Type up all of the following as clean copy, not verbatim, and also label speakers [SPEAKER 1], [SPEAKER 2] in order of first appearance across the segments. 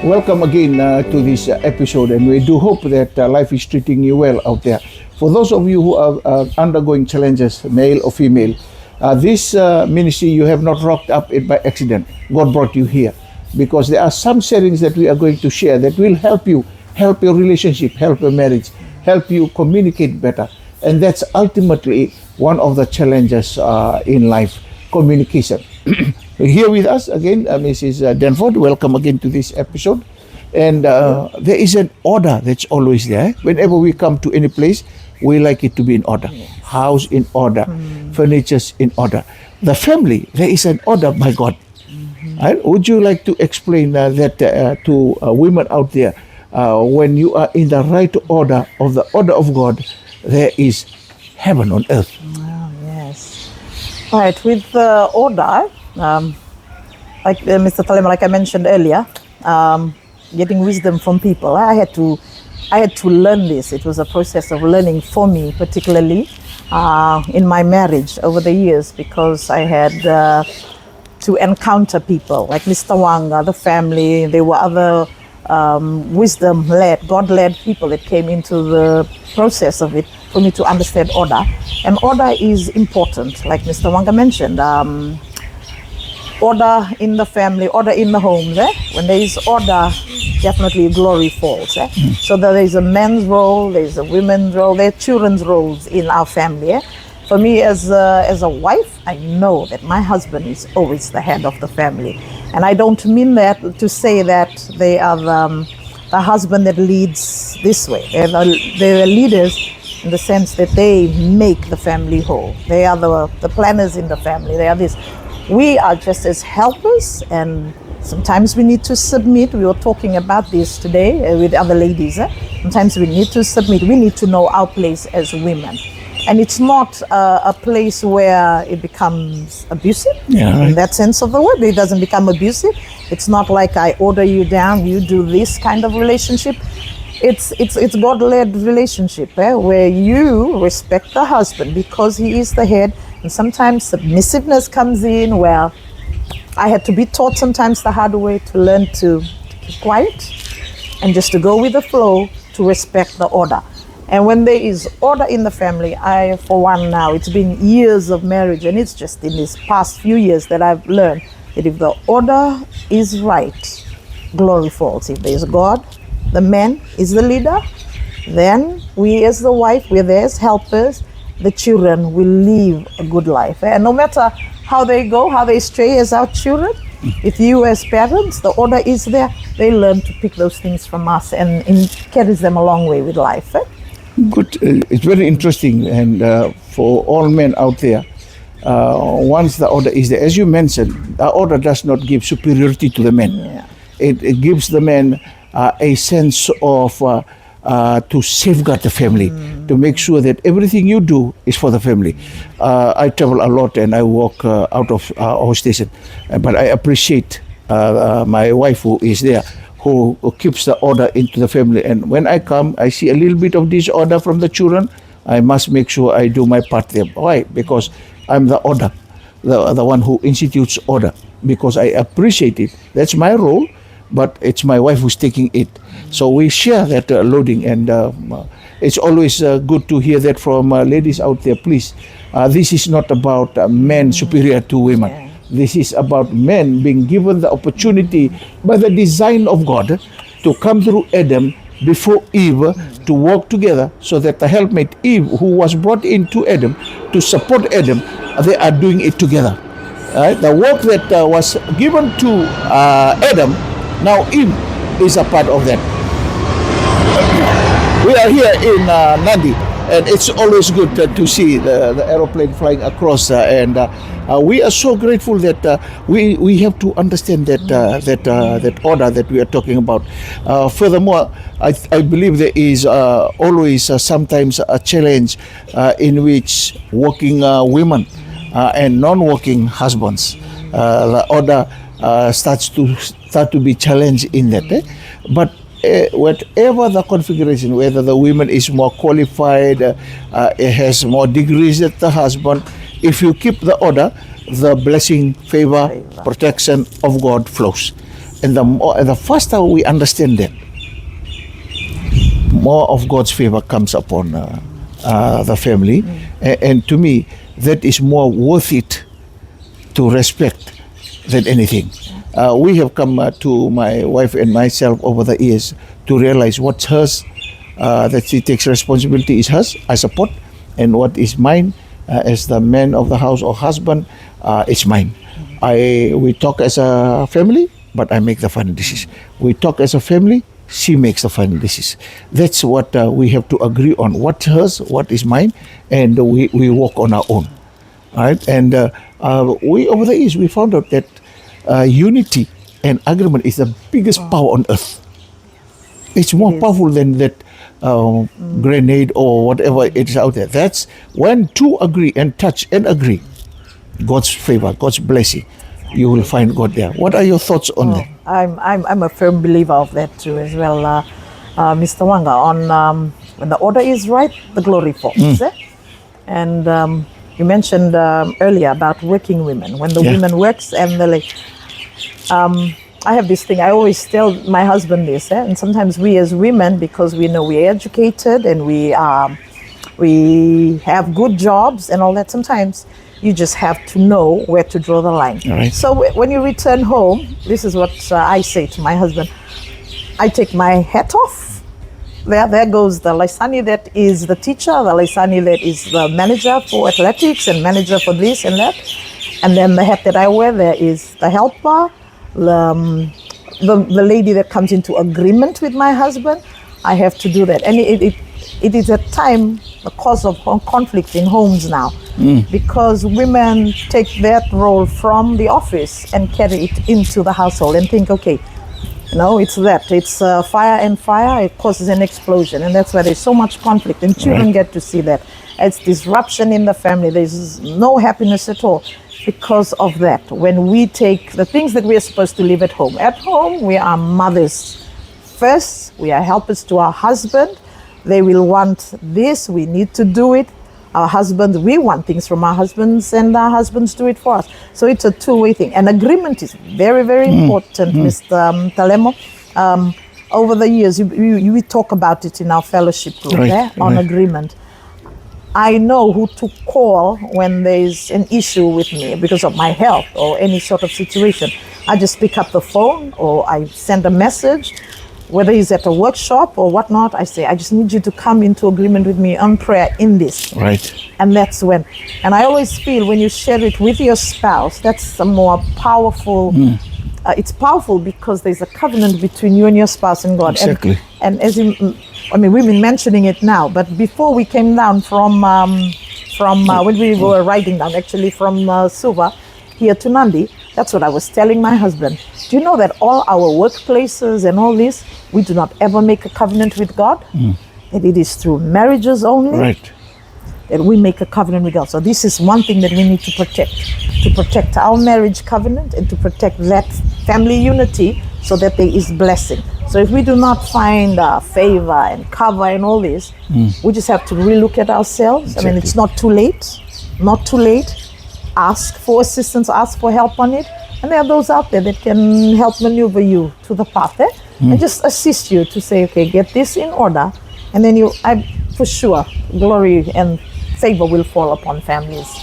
[SPEAKER 1] Welcome again to this episode, and we do hope that life is treating you well out there. For those of you who are undergoing challenges, male or female, this ministry you have not rocked up it by accident. God brought you here because there are some settings that we are going to share that will help you, help your relationship, help your marriage, help you communicate better. And that's ultimately one of the challenges in life, communication. Here with us again, Mrs. Danford. Welcome again to this episode. And there is an order that's always there. Whenever we come to any place, we like it to be in order. House in order, furnitures in order. The family, there is an order by God. Right? Would you like to explain that to women out there? When you are in the right order of the order of God, there is heaven on earth.
[SPEAKER 2] Oh, yes. Right, with order, like Mr. Talema, like I mentioned earlier, getting wisdom from people. I had to learn this. It was a process of learning for me, particularly in my marriage over the years, because I had to encounter people like Mr. Wanga, the family. There were other wisdom-led, God-led people that came into the process of it for me to understand order. And order is important, like Mr. Wanga mentioned. Order in the family, order in the homes. When there is order, definitely glory falls. So there is a man's role, there is a women's role, there are children's roles in our family. For me as a wife, I know that my husband is always the head of the family. And I don't mean that to say that they are the husband that leads this way. They're leaders in the sense that they make the family whole. They are the planners in the family. They are this. We are just as helpers, and sometimes we need to submit. We were talking about this today with other ladies. Sometimes we need to submit. We need to know our place as women. And it's not a place where it becomes abusive, in that sense of the word. It doesn't become abusive. It's not like I order you down, you do this kind of relationship. It's God-led relationship where you respect the husband because he is the head. And sometimes submissiveness comes in, where I had to be taught sometimes the hard way to learn to keep quiet and just to go with the flow, to respect the order. And when there is order in the family, I, for one now, it's been years of marriage, and it's just in these past few years that I've learned that if the order is right, glory falls. If there's God, the man is the leader, then we as the wife, we're there as helpers, the children will live a good life. And no matter how they go, how they stray as our children, if you as parents, the order is there, they learn to pick those things from us, and it carries them a long way with life.
[SPEAKER 1] Good. It's very interesting, and for all men out there, once the order is there, as you mentioned, the order does not give superiority to the men.
[SPEAKER 2] Yeah.
[SPEAKER 1] It gives the men a sense of to safeguard the family, to make sure that everything you do is for the family. I travel a lot and I walk out of our station, but I appreciate my wife who is there, who keeps the order into the family. And when I come, I see a little bit of disorder from the children. I must make sure I do my part there. Why? Because I'm the order, the one who institutes order, because I appreciate it. That's my role, but it's my wife who's taking it. So we share that loading, and it's always good to hear that from ladies out there. Please, this is not about men superior to women.
[SPEAKER 2] Yeah.
[SPEAKER 1] This is about men being given the opportunity by the design of God to come through Adam before Eve, to walk together, so that the helpmate Eve, who was brought into Adam to support Adam, they are doing it together. The work that was given to Adam, now Eve is a part of that. We are here in Nandi, and it's always good to see the aeroplane flying across, and we are so grateful that we have to understand that order that we are talking about. Furthermore, I believe there is always sometimes a challenge in which working women and non-working husbands, the order starts to be challenged in that. But whatever the configuration, whether the woman is more qualified, has more degrees than the husband, if you keep the order, the blessing, favor, protection of God flows. And the faster we understand that, more of God's favor comes upon the family. And to me, that is more worth it to respect than anything. We have come to my wife and myself over the years to realize what's hers, that she takes responsibility is hers, I support, and what is mine as the man of the house or husband, it's mine. We talk as a family, but I make the final decision. We talk as a family, she makes the final decision. That's what we have to agree on. What's hers, what is mine, and we walk on our own. Right? And we over the years we found out that unity and agreement is the biggest power on earth. It's more powerful than that grenade or whatever it is out there. That's when two agree and touch and agree. God's favor, God's blessing, you will find God there. What are your thoughts on that?
[SPEAKER 2] I'm a firm believer of that too as well, Mr. Wanga. On when the order is right, the glory falls. And you mentioned earlier about working women. When the women works and the I have this thing. I always tell my husband this, and sometimes we as women, because we know we're educated and we have good jobs and all that. Sometimes you just have to know where to draw the line.
[SPEAKER 1] Right.
[SPEAKER 2] So when you return home, this is what I say to my husband. I take my hat off. There goes the Laisani that is the teacher, the Laisani that is the manager for athletics and manager for this and that. And then the hat that I wear there is the helper, the lady that comes into agreement with my husband. I have to do that. And it is at time the cause of conflict in homes now, because women take that role from the office and carry it into the household and think, okay, no, it's fire and fire, it causes an explosion, and that's why there's so much conflict, and children get to see that. It's disruption in the family. There's no happiness at all because of that. When we take the things that we are supposed to live at home we are mothers first, we are helpers to our husband. They will want this, we need to do it. Our husbands, we want things from our husbands, and our husbands do it for us. So it's a two-way thing. And agreement is very, very important, Mr. Talemo. Over the years, we talk about it in our fellowship group on agreement. I know who to call when there's an issue with me because of my health or any sort of situation. I just pick up the phone or I send a message. Whether he's at a workshop or whatnot, I say, I just need you to come into agreement with me on prayer in this.
[SPEAKER 1] Right.
[SPEAKER 2] And that's when. And I always feel when you share it with your spouse, that's a more powerful. It's powerful because there's a covenant between you and your spouse and God.
[SPEAKER 1] Exactly.
[SPEAKER 2] And as we've been mentioning it now, but before we came down from when we were riding down, actually from Suva here to Nandi, that's what I was telling my husband. Do you know that all our workplaces and all this, we do not ever make a covenant with God? That it is through marriages only that we make a covenant with God. So this is one thing that we need to protect our marriage covenant and to protect that family unity so that there is blessing. So if we do not find favor and cover and all this, we just have to relook at ourselves. Exactly. I mean, it's not too late. Ask for assistance, ask for help on it. And there are those out there that can help maneuver you to the path and just assist you to say, okay, get this in order. And then for sure, glory and favor will fall upon families.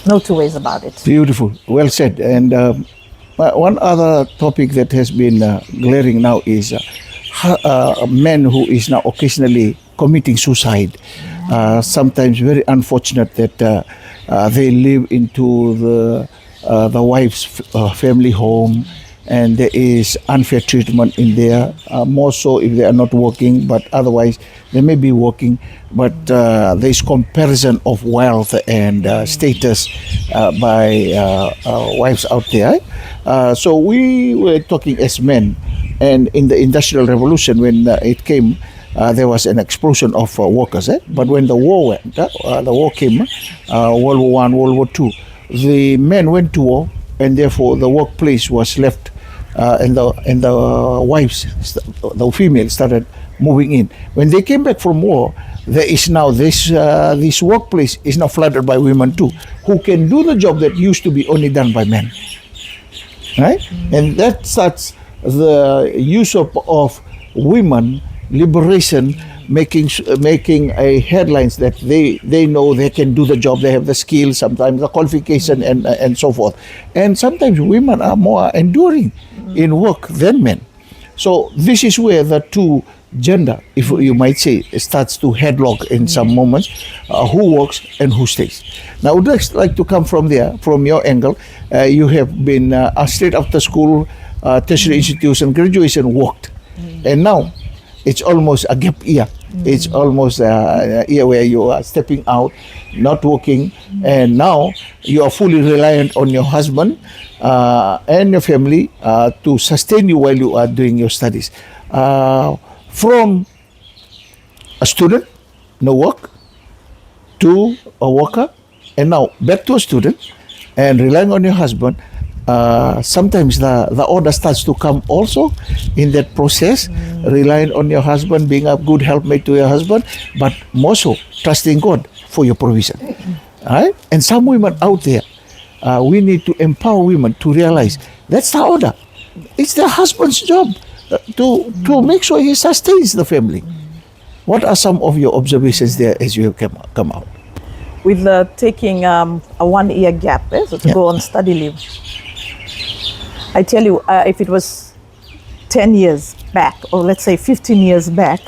[SPEAKER 2] No two ways about it.
[SPEAKER 1] Beautiful. Well said. And one other topic that has been glaring now is a man who is now occasionally committing suicide. Sometimes very unfortunate that they live into the wife's family home, and there is unfair treatment in there, more so if they are not working, but otherwise they may be working, but there is comparison of wealth and status by wives out there. So we were talking as men, and in the Industrial Revolution, when it came, there was an explosion of workers. But when the war went, the war came, World War I, World War II, the men went to war, and therefore the workplace was left, and the wives, the females, started moving in. When they came back from war, there is now this workplace is now flooded by women too, who can do the job that used to be only done by men. Right? And that starts the use of women liberation making a headlines that they know they can do the job, they have the skills, sometimes the qualification and so forth. And sometimes women are more enduring in work than men. So this is where the two gender, if you might say, starts to headlock in some moments, who works and who stays. Now, I would like to come from there, from your angle. You have been straight after school, tertiary institution, graduation, worked. And now, it's almost a gap year. It's almost a year where you are stepping out, not working, and now you are fully reliant on your husband and your family to sustain you while you are doing your studies. From a student, no work, to a worker, and now back to a student, and relying on your husband. Sometimes the order starts to come also in that process, relying on your husband, being a good helpmate to your husband, but more so trusting God for your provision. Right? And some women out there, we need to empower women to realize that's the order. It's their husband's job to make sure he sustains the family. What are some of your observations there as you have come out?
[SPEAKER 2] With taking a 1 year gap, so to go on study leave. I tell you, if it was 10 years back, or let's say 15 years back,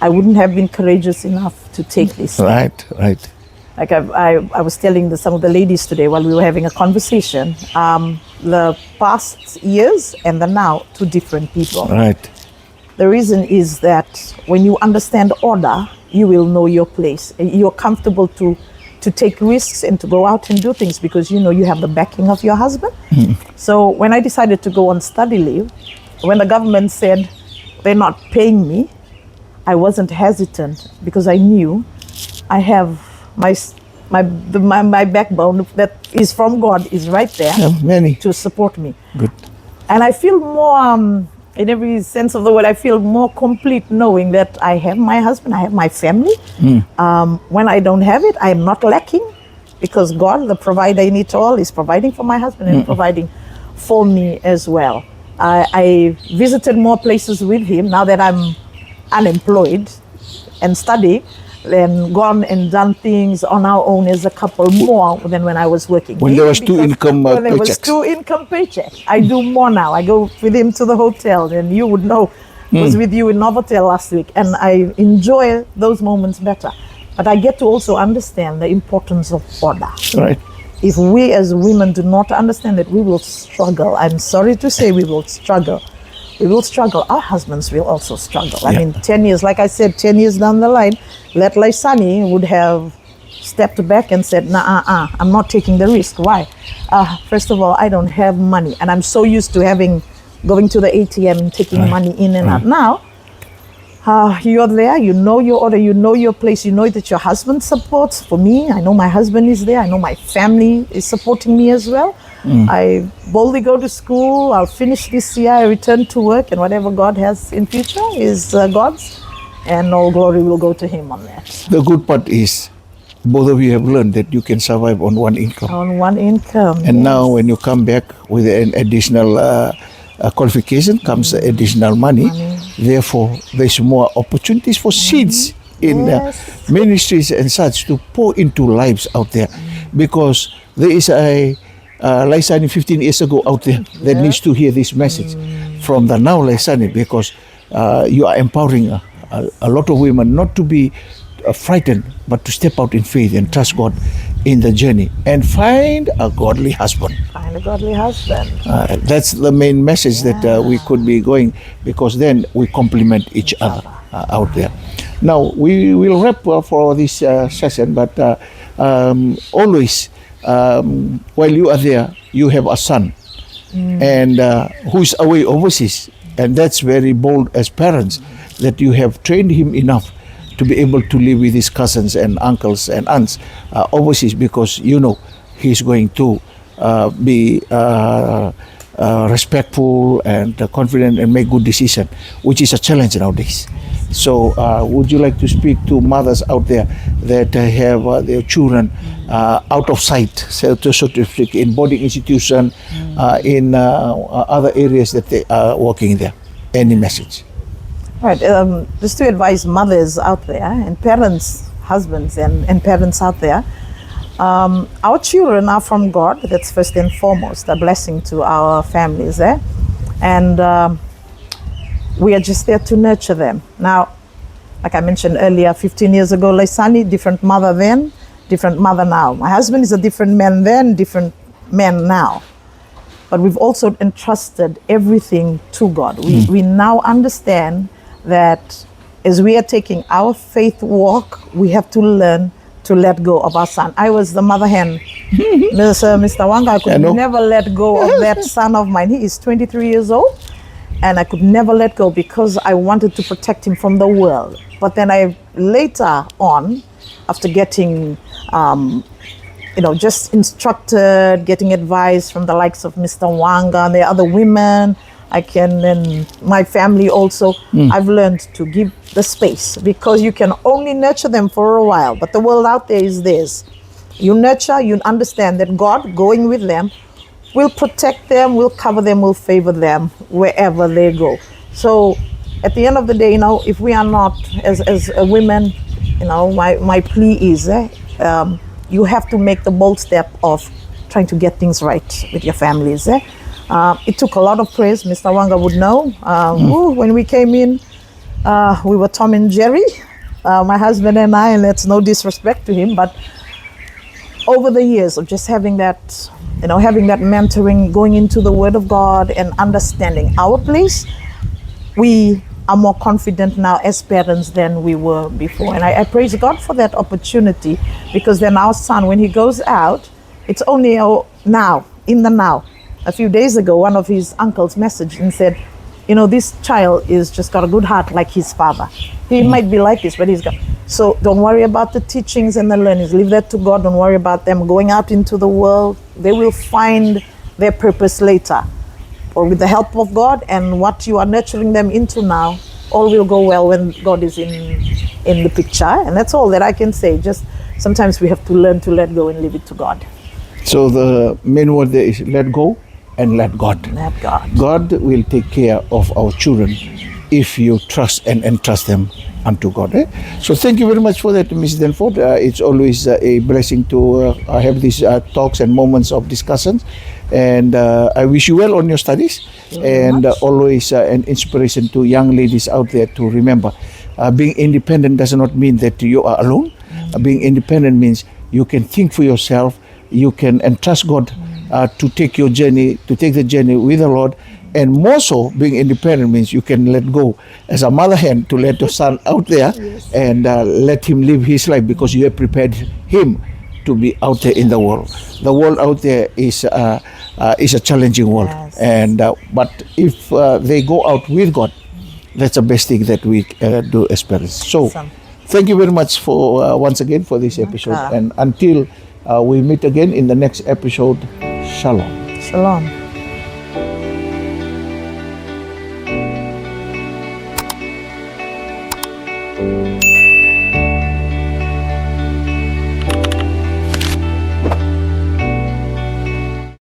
[SPEAKER 2] I wouldn't have been courageous enough to take this.
[SPEAKER 1] Right.
[SPEAKER 2] Like I was telling some of the ladies today while we were having a conversation, the past years and the now, two different people.
[SPEAKER 1] Right.
[SPEAKER 2] The reason is that when you understand order, you will know your place. You're comfortable to take risks and to go out and do things because you know you have the backing of your husband. So when I decided to go on study leave, when the government said they're not paying me, I wasn't hesitant because I knew I have my backbone that is from God is right there to support me.
[SPEAKER 1] Good.
[SPEAKER 2] And I feel more, in every sense of the word, I feel more complete knowing that I have my husband, I have my family. When I don't have it, I am not lacking because God, the provider in it all, is providing for my husband and providing for me as well. I visited more places with him now that I'm unemployed and studying, and gone and done things on our own as a couple more than when I was working.
[SPEAKER 1] When there was two income
[SPEAKER 2] when there was
[SPEAKER 1] paychecks.
[SPEAKER 2] 2 income paychecks. I do more now. I go with him to the hotel, and you would know, I was with you in Novotel last week, and I enjoy those moments better. But I get to also understand the importance of order.
[SPEAKER 1] Right.
[SPEAKER 2] If we as women do not understand it, we will struggle. I'm sorry to say we will struggle. We will struggle. Our husbands will also struggle. I mean, 10 years, like I said, 10 years down the line, let Laisani would have stepped back and said, I'm not taking the risk. Why? First of all, I don't have money. And I'm so used to going to the ATM and taking money in and out. Now, you're there, you know your order, you know your place, you know that your husband supports. For me, I know my husband is there. I know my family is supporting me as well. I boldly go to school, I'll finish this year, I return to work, and whatever God has in future is God's, and all glory will go to Him on that.
[SPEAKER 1] The good part is, both of you have learned that you can survive on one income.
[SPEAKER 2] On one income.
[SPEAKER 1] And now when you come back with an additional qualification comes additional money. Therefore, there's more opportunities for seeds in ministries and such to pour into lives out there. Because there is a Laisani 15 years ago out there that needs to hear this message from the now Laisani, because you are empowering a lot of women not to be frightened, but to step out in faith and trust God in the journey and find a godly husband.
[SPEAKER 2] Find a godly husband.
[SPEAKER 1] That's the main message that we could be going, because then we complement each other out there. Now, we will wrap for this session, but always, while you are there, you have a son and who's away overseas, and that's very bold as parents that you have trained him enough to be able to live with his cousins and uncles and aunts overseas, because you know he's going to be respectful and confident and make good decision, which is a challenge nowadays. So would you like to speak to mothers out there that have their children out of sight, so to speak, in boarding institution, in other areas that they are working there. Any message?
[SPEAKER 2] Right. Just to advise mothers out there and parents, husbands and parents out there, our children are from God. That's first and foremost a blessing to our families, and we are just there to nurture them. Now, like I mentioned earlier, 15 years ago, Laisani, different mother then, different mother now. My husband is a different man then, different man now. But we've also entrusted everything to God. We now understand that as we are taking our faith walk, we have to learn to let go of our son. I was the mother hen. Mr. Wanga, I could never let go of that son of mine. He is 23 years old, and I could never let go because I wanted to protect him from the world. But then I later on, after getting, just instructed, getting advice from the likes of Mr. Wanga and the other women, and my family also, I've learned to give the space, because you can only nurture them for a while, but the world out there is theirs. You nurture, you understand that God going with them will protect them, will cover them, will favor them wherever they go. So at the end of the day, if we are not, as women, my plea is, you have to make the bold step of trying to get things right with your families. It took a lot of praise. Mr. Wanga would know. When we came in, we were Tom and Jerry, my husband and I, and that's no disrespect to him, but over the years of just having that, having that mentoring, going into the Word of God and understanding our place, we are more confident now as parents than we were before. And I praise God for that opportunity, because then our son, when he goes out, it's only now, in the now. A few days ago, one of his uncles messaged and said, this child is just got a good heart like his father. He might be like this, but he's got... So don't worry about the teachings and the learnings. Leave that to God. Don't worry about them going out into the world. They will find their purpose later. Or with the help of God and what you are nurturing them into now, all will go well when God is in the picture. And that's all that I can say. Just sometimes we have to learn to let go and leave it to God.
[SPEAKER 1] So the main word there is let go and let God.
[SPEAKER 2] Let God.
[SPEAKER 1] God will take care of our children if you trust and entrust them unto God. So thank you very much for that, Ms. Danford. It's always a blessing to have these talks and moments of discussions. And I wish you well on your studies. And always an inspiration to young ladies out there to remember, being independent does not mean that you are alone. Being independent means you can think for yourself, you can entrust God to take the journey with the Lord. And more so, being independent means you can let go as a mother hen to let your son out there and let him live his life, because you have prepared him to be out there in the world. The world out there is a challenging world, and but if they go out with God, that's the best thing that we do as parents. So, thank you very much for once again for this episode, and until we meet again in the next episode, Shalom.
[SPEAKER 2] Shalom.